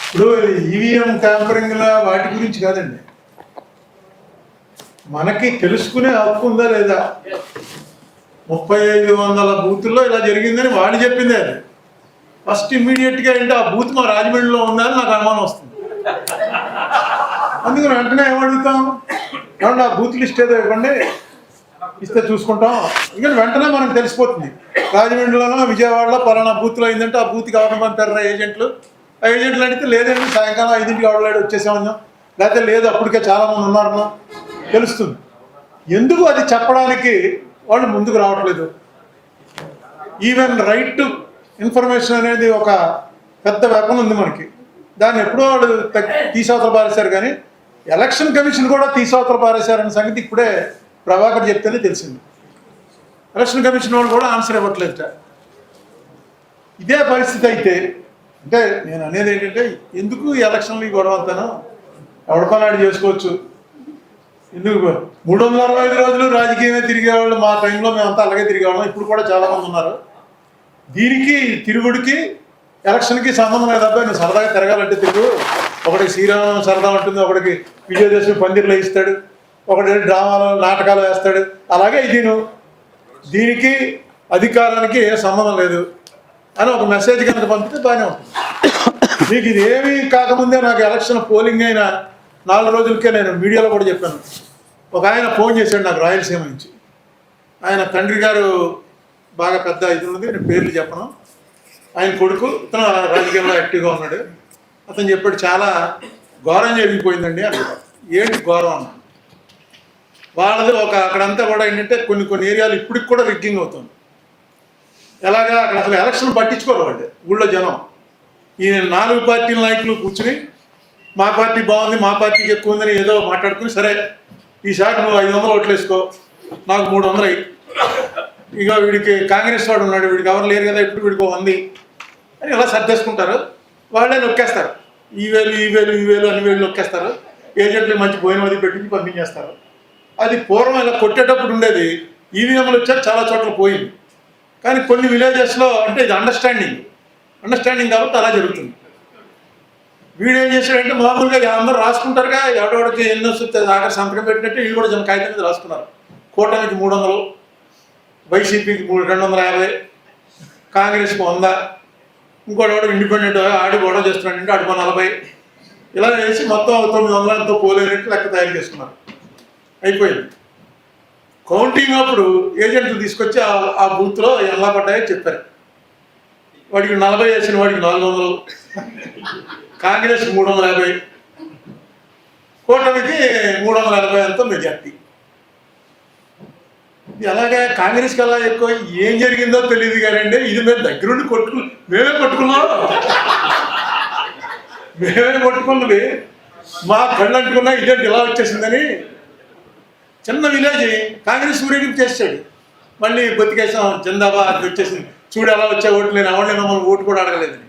ఇప్పుడు EVM tampering వాటి గురించి కాదండి, మనకి తెలుసుకునే హక్కు ఉందా లేదా. 3500 బూతుల్లో ఇలా జరిగిందని వాళ్ళు చెప్పిందే అది. ఫస్ట్ ఇమ్మీడియట్గా ఏంటి ఆ బూత్ మా రాజమండ్రిలో ఉందని నాకు అనుమానం వస్తుంది. అందుకని వెంటనే ఏమడుగుతాం, ఏమన్నా ఆ బూత్ లిస్ట్ ఏదో ఇవ్వండి, ఇస్తే చూసుకుంటాం. ఇంకా వెంటనే మనకు తెలిసిపోతుంది రాజమండ్రిలోనో విజయవాడలో పలానా బూత్లో అయిందంటే ఆ బూత్కి ఎవరు పంపారు ఏజెంట్లు. ఆ ఏజెంట్లు అడిగితే లేదండి సాయంకాలం 5ంటికి ఎవడలాడి వచ్చేసామన్నా, లేకపోతే లేదు అప్పటికే చాలామంది ఉన్నారన్నా తెలుస్తుంది. ఎందుకు అది చెప్పడానికి వాళ్ళు ముందుకు రావట్లేదు. ఈవెన్ రైట్ టు ఇన్ఫర్మేషన్ అనేది ఒక పెద్ద వెపన్ ఉంది మనకి, దాన్ని ఎప్పుడో వాళ్ళు తీసవతల పారేశారు. కానీ ఎలక్షన్ కమిషన్ కూడా తీసవతల పారేశారన్న సంగతి ఇప్పుడే ప్రభాకర్ చెప్తేనే తెలిసింది. ఎలక్షన్ కమిషన్ వాళ్ళు కూడా ఆన్సర్ ఇవ్వట్లేదు. ఇదే పరిస్థితి అయితే అంటే నేను అనేది ఏంటంటే ఎందుకు ఈ ఎలక్షన్లు ఈ గొడవ అంతాను ఎవడపనాడు చేసుకోవచ్చు. ఎందుకు 365 రోజులు రాజకీయమే తిరిగేవాళ్ళు, మా టైంలో మేమంతా అలాగే తిరిగేవాళ్ళం, ఇప్పుడు కూడా చాలామంది ఉన్నారు. దీనికి తిరుగుడికి ఎలక్షన్కి సంబంధం లేదు. అబ్బాయి నువ్వు సరదాగా తిరగాలంటే తిరుగు. ఒకటికి శ్రీరామ సరదా ఉంటుంది, ఒకటికి విజయదశమి పందిర్లు వేయిస్తాడు, ఒకటి డ్రామాలు నాటకాలు వేస్తాడు. అలాగే ఇది దీనికి అధికారానికి ఏ సంబంధం లేదు అని ఒక మెసేజ్ కనుక పంపితే బాగానే ఉంటుంది. మీకు ఇది ఏమీ కాకముందే నాకు ఎలక్షన్ పోలింగ్ అయిన 4 రోజులకే నేను మీడియాలో కూడా చెప్పాను. ఒక ఆయన ఫోన్ చేశాడు నాకు రాయలసీమ నుంచి. ఆయన తండ్రి గారు బాగా పెద్ద ఇది ఉన్నది, నేను పేర్లు చెప్పను. ఆయన కొడుకు ఇతను రాజకీయంలో యాక్టివ్గా ఉన్నాడు. అతను చెప్పాడు చాలా ఘోరం జరిగిపోయిందండి అన్నాడు. ఏంటి ఘోరం అన్నాడు. వాళ్ళది ఒక అక్కడంతా కూడా ఏంటంటే కొన్ని ఏరియాలు ఇప్పటికి కూడా రిగ్గింగ్ అవుతుంది. ఎలాగా అక్కడ అసలు ఎలక్షన్ పట్టించుకోరు వాళ్ళు ఊళ్ళో జనం. ఈ 4 పార్టీల నాయకులు కూర్చుని మా పార్టీ బాగుంది, మా పార్టీకి ఎక్కువ ఉందని ఏదో మాట్లాడుకుని, సరే ఈసారి నువ్వు 500 ఓట్లు వేసుకో, నాకు 300 అయ్యి, ఇక వీడికి కాంగ్రెస్ వాడు ఉన్నాడు, వీడికి ఎవరు లేరు కదా ఇప్పుడు వీడికి 100 అని ఇలా సర్దేసుకుంటారు. వాళ్ళే నొక్కేస్తారు, ఈ వేలు అన్ని వేలు నొక్కేస్తారు. ఏజెంట్లు మంచి భోజనం అది పెట్టి పంపించేస్తారు. అది పూర్వం ఇలా కొట్టేటప్పుడు ఉండేది. ఈవీఎంలు వచ్చాక చాలా చోట్ల పోయింది. కానీ కొన్ని విలేజెస్లో అంటే ఇది అండర్స్టాండింగ్ కాబట్టి అలా జరుగుతుంది. వీడేం చేశాడంటే మామూలుగా అందరూ రాసుకుంటారుగా, ఎవడెవడికి ఎన్ని వస్తుంది ఆఖరి సంతకం పెట్టినట్టు వీళ్ళు కూడా జన కాగితం మీద రాసుకున్నారు. కూటమికి 300, వైసీపీకి 250, కాంగ్రెస్కి 100, ఇంకోటి ఎవడో ఇండిపెండెంట్ ఆడి గొడవ చేస్తున్నాడంటే ఆడికి 40, ఇలా వేసి మొత్తం 900 పోలేనట్టు లెక్క తయారు చేసుకున్నారు. అయిపోయింది. కౌంటింగ్ అప్పుడు ఏజెంట్లు తీసుకొచ్చి ఆ బూత్లో ఎలా పడ్డాయో చెప్పారు. వాడికి 40 వేసిన వాడికి 400, కాంగ్రెస్ 350, కూటమికి 380 అంతా మెజార్టీ. అలాగే కాంగ్రెస్కి అలా ఎక్కువ ఏం జరిగిందో తెలియదు కానండి. ఇది మేము దగ్గరుండి మేమే కొట్టుకున్నది మా కళ్ళు అంటుకున్నా ఇదేంటి ఇలా వచ్చేసిందని. చిన్న విలేజ్ కాంగ్రెస్ ఊరేగింపు చేసాడు, మళ్ళీ బతికేసాం జిందాబాద్ అది వచ్చేసింది. చూడు ఎలా వచ్చే ఓట్లు, నేను ఎవరిని మమ్మల్ని ఓటు కూడా అడగలేదని.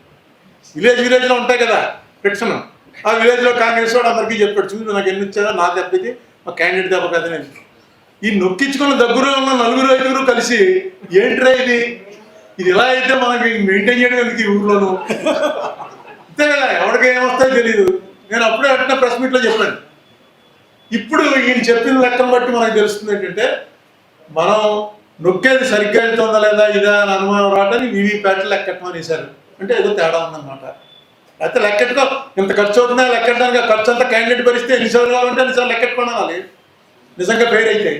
విలేజ్లో ఉంటాయి కదా ఫిక్షన్. ఆ విలేజ్లో కాంగ్రెస్ వాడు అందరికీ చెప్పాడు, చూడు నాకు ఎన్ని వచ్చారో నా దెబ్బకి మా క్యాండిడేట్ దెబ్బ కదని. ఈ నొక్కించుకున్న దగ్గర ఉన్న 4-5 కలిసి ఏంట్రా ఇది ఇలా అయితే మనకి మెయింటైన్ చేయడం ఎందుకు ఈ ఊర్లోనూ అంతే కదా, ఎవరికి ఏమొస్తాయో తెలీదు. నేను అప్పుడే అట్లా ప్రెస్ మీట్లో చెప్పాను. ఇప్పుడు ఈయన చెప్పిన లెక్కను బట్టి మనకు తెలుస్తుంది ఏంటంటే మనం నొక్కేది సరిగ్గా వెళ్తుందా లేదా ఇదా అని అనుమానం రావడానికి వీవీప్యాట్లు లెక్కట్టమని వేశారు. అంటే ఏదో తేడా ఉందన్నమాట. అయితే లెక్కెట్టుకో, ఇంత ఖర్చు అవుతుందా లెక్కెట్టడానికి, ఆ ఖర్చు అంతా క్యాండిడేట్ భరిస్తే ఎన్నిసార్లు కావాలంటే ఎన్నిసార్లు లెక్కెట్టుకోవాలి నిజంగా పేరు అయితే.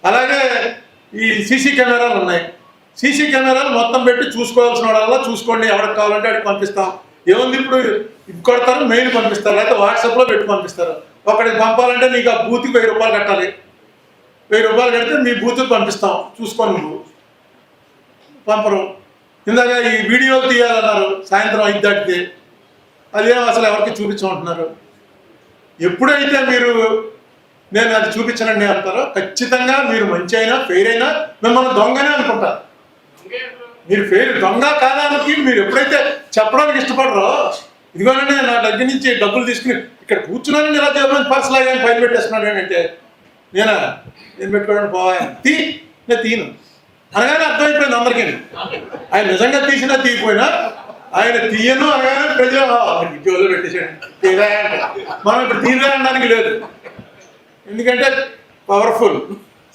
అలాగే ఈ సీసీ కెమెరాలు ఉన్నాయి. సీసీ కెమెరాలు మొత్తం పెట్టి చూసుకోవాల్సిన వాళ్ళ చూసుకోండి, ఎవరికి కావాలంటే అడిగి పంపిస్తాం. ఏముంది ఇప్పుడు కొడతారు, మెయిల్ పంపిస్తారు, లేకపోతే వాట్సాప్లో పెట్టి పంపిస్తారు. ఒకడికి పంపాలంటే నీకు ఆ బూత్కి 1000 రూపాయలు కట్టాలి. 1000 రూపాయలు కడితే మీ బూత్కి పంపిస్తాం, చూసుకోండి. నువ్వు పంపరు. ఇందాక ఈ వీడియోలు తీయాలన్నారు, సాయంత్రం 5 దాటితే అదేం అసలు ఎవరికి చూపించమంటున్నారు. ఎప్పుడైతే మీరు నేను అది చూపించనండి అంటారో ఖచ్చితంగా మీరు మంచి అయినా ఫెయిర్ అయినా మిమ్మల్ని దొంగనే అనుకుంటారు. మీరు ఫెయిర్ దొంగ కాదానికి మీరు ఎప్పుడైతే చెప్పడానికి ఇష్టపడరో, ఇదిగోనండి నా దగ్గర నుంచి డబ్బులు తీసుకుని ఇక్కడ కూర్చున్నాను ఇలా చేయమని పర్స్ లాగానే ఫైల్ పెట్టేస్తున్నాడు అంటే నేను పెట్టుకోవడానికి పోవాను నేను తీను అనగానే అర్థమైపోయింది అందరికీ. ఆయన నిజంగా తీసినా తీయకపోయినా ఆయన తీయను అనగానే ప్రజలు జోలు పెట్టేసాడు తీరా అంటే. మనం ఇప్పుడు తీరా అనడానికి లేదు, ఎందుకంటే పవర్ఫుల్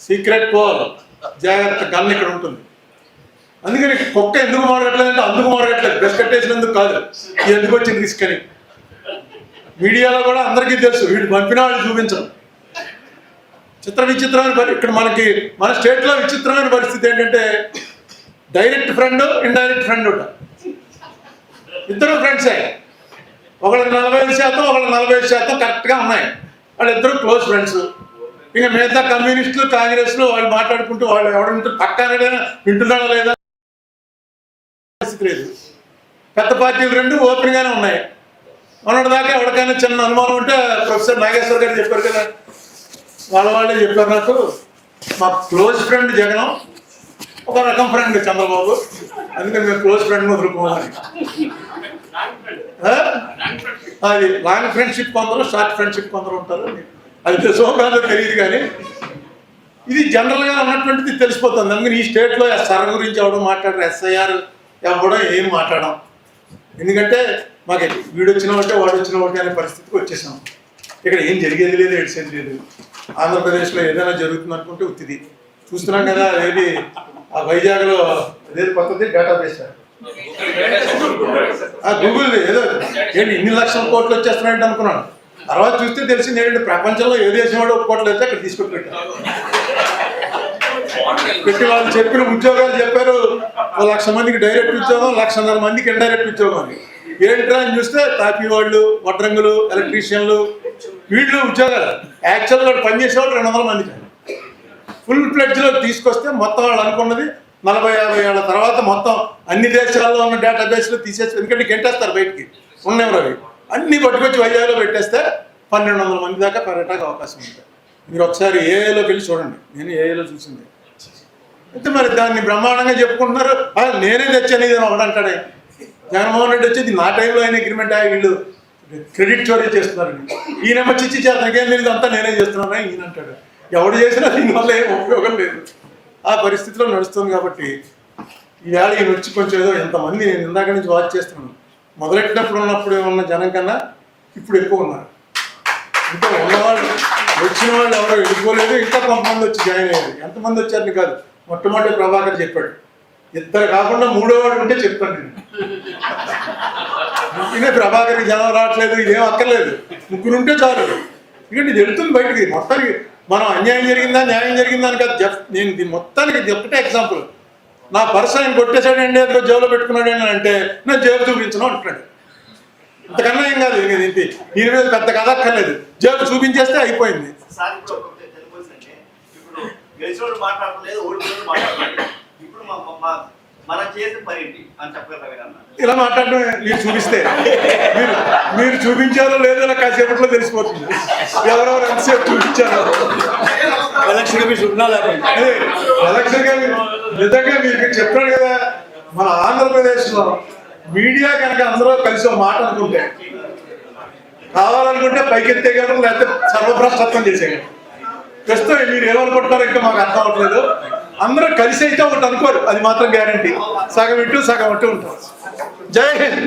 సీక్రెట్ పోల్, జాగ్రత్త గన్ ఇక్కడ ఉంటుంది. అందుకని కుక్క ఎందుకు మారట్లేదు అంటే అందుకు మారట్లేదు, బ్రష్ కట్టేసినందుకు కాదు, ఎందుకు వచ్చిన రిస్క్ అని. మీడియాలో కూడా అందరికీ తెలుసు, వీడు పంపిన వాళ్ళు చూపించరు. విచిత్రమైన ఇక్కడ మనకి మన స్టేట్లో విచిత్రమైన పరిస్థితి ఏంటంటే డైరెక్ట్ ఫ్రెండ్, ఇండైరెక్ట్ ఫ్రెండ్ ఉంటారు. ఇద్దరు ఫ్రెండ్సే, ఒకళ్ళకి 45%, ఒకళ్ళకి 45% కరెక్ట్గా ఉన్నాయి. వాళ్ళిద్దరు క్లోజ్ ఫ్రెండ్స్. ఇక మిగతా కమ్యూనిస్టులు, కాంగ్రెస్లు వాళ్ళు మాట్లాడుకుంటూ వాళ్ళు ఎవడంటూ పక్కనే వింటున్నాడో లేదా పరిస్థితి లేదు. పెద్ద పార్టీలు రెండు ఓపెన్గానే ఉన్నాయి. మొన్నటిదాకా ఎవరికైనా చిన్న అనుమానం ఉంటే ప్రొఫెసర్ నాగేశ్వర్ గారు చెప్పారు కదా, వాళ్ళే చెప్పారు నాకు, మా క్లోజ్ ఫ్రెండ్ జగన్, ఒక రకం ఫ్రెండ్ చంద్రబాబు, అందుకని మేము క్లోజ్ ఫ్రెండ్ వదులుకోవాలి. అది లాంగ్ ఫ్రెండ్షిప్ కొందరు, షార్ట్ ఫ్రెండ్షిప్ కొందరు ఉంటారు. అది సోమరాజు తెలియదు, కానీ ఇది జనరల్గా ఉన్నటువంటిది తెలిసిపోతుంది. అందుకని ఈ స్టేట్లో ఎస్ఆర్ గురించి ఎవడో మాట్లాడరు, ఎస్ఐఆర్ ఎవడో ఏం మాట్లాడడం. ఎందుకంటే మాకు వీడు వచ్చిన ఒకటే వాడు వచ్చిన ఒకటే అనే పరిస్థితికి వచ్చేసాం. ఇక్కడ ఏం జరిగేది లేదు, ఏడ్చేది లేదు. ఆంధ్రప్రదేశ్లో ఏదైనా జరుగుతుంది అనుకుంటే ఉత్తిది చూస్తున్నాం కదా. ఏది ఆ వైజాగ్లో అదేది కొత్తది డేటాబేస్, గూగుల్ ఏదో ఏంటి ఇన్ని లక్షల కోట్లు వచ్చేస్తున్నాయంటే అనుకున్నాను. తర్వాత చూస్తే తెలిసింది ఏంటంటే ప్రపంచంలో ఏ దేశం వాడు 1 కోట్లు అయితే అక్కడ తీసుకొని పెట్టి వాళ్ళు చెప్పిన ఉద్యోగాలు చెప్పారు. 1,00,000 మందికి డైరెక్ట్ ఉద్యోగం, 1,50,000 మందికి ఇండైరెక్ట్ ఉద్యోగం అని. ఏంట్రా అని చూస్తే తాపీ వాళ్ళు, వడ్రంగులు, ఎలక్ట్రీషియన్లు, వీళ్ళు ఉద్యోగాలు. యాక్చువల్గా పనిచేసేవాళ్ళు 200 మందికి. ఫుల్ ఫ్లెడ్జ్లో తీసుకొస్తే మొత్తం వాళ్ళు అనుకున్నది 40-50 ఏళ్ళ తర్వాత మొత్తం అన్ని దేశాల్లో ఉన్న డేటాబేస్లో తీసేసి, ఎందుకంటే గెంటేస్తారు బయటికి ఉన్నవి అవి అన్నీ పట్టుకొచ్చి వైజాగ్లో పెట్టేస్తే 1,200 మంది దాకా పెరగటానికి అవకాశం ఉంటుంది. మీరు ఒకసారి ఏఐలోకి వెళ్ళి చూడండి, నేను ఏఐలో చూసింది. అయితే మరి దాన్ని బ్రహ్మాండంగా చెప్పుకుంటున్నారు. నేనే తెచ్చాను ఇది ఒకడంటాడే. జగన్మోహన్ రెడ్డి వచ్చి నా టైంలో అయిన అగ్రిమెంట్ వీళ్ళు క్రెడిట్ చోరీ చేస్తున్నారండి. ఈయనేమో చిచ్చి చేతనకేం తెలియదు, అంతా నేనే చేస్తున్నాను ఈయన అంటాడు. ఎవడు చేసినా దీనివల్ల ఏం ఉపయోగం లేదు. ఆ పరిస్థితిలో నడుస్తుంది. కాబట్టి ఈవేళ ఈయన వచ్చి కొంచెం ఏదో ఎంతమంది నేను ఇందాక నుంచి వాచ్ చేస్తున్నాను, మొదలెట్టినప్పుడు ఉన్న జనం కన్నా ఇప్పుడు ఎక్కువ ఉన్నారు. ఇంకా ఉన్నవాళ్ళు వచ్చిన వాళ్ళు ఎవరో వెళ్ళిపోలేదు, ఇంకా కొంతమంది వచ్చి జాయిన్ అయ్యారు. ఎంతమంది వచ్చారని కాదు, మొట్టమొదటి ప్రభాకర్ చెప్పాడు, 2 కాకుండా 3వ వాడు ఉంటే చెప్తాను నేను. ఇదే ప్రభాకర్కి జనం రావట్లేదు, ఇదేం అక్కర్లేదు, 3 ఉంటే చాలు. ఎందుకంటే ఇది వెళుతుంది బయటికి. మొత్తానికి మనం అన్యాయం జరిగిందా న్యాయం జరిగిందా అని కాదు, నేను దీని మొత్తానికి ఒకటే ఎగ్జాంపుల్. నా పర్స్ ఆయన కొట్టేశాడండి, అందులో జేబులో పెట్టుకున్నాడు అంటే నేను జేబు చూపించను అంటున్నాడు. అంతకన్నా ఏం కాదు. ఏంటి దీని మీద పెద్ద కథ అక్కర్లేదు, జేబు చూపించేస్తే అయిపోయింది. ఇలా మాట్లాడడం మీరు చూపిస్తే మీరు చూపించారో లేదో నాకు కాసేపట్లో తెలిసిపోతుంది ఎవరెవరు ఎంతసేపు చూపించారో. ఎలక్షన్ నిజంగా మీరు చెప్పాడు కదా, మన ఆంధ్రప్రదేశ్లో మీడియా కనుక అందరూ కలిసి ఒక మాట అనుకుంటే, కావాలనుకుంటే పైకెత్తేయగలరు, లేకపోతే సర్వభ్రష్టత్వం చేసేయగలరు. ప్రస్తుతం మీరు ఏమనుకుంటున్నారో ఇంకా మాకు అర్థం అవ్వట్లేదు. అందరూ కలిసి అయితే ఒకటి అనుకోరు, అది మాత్రం గ్యారంటీ. సగం ఇటు సగం అటు ఉంటారు. జై హింద్.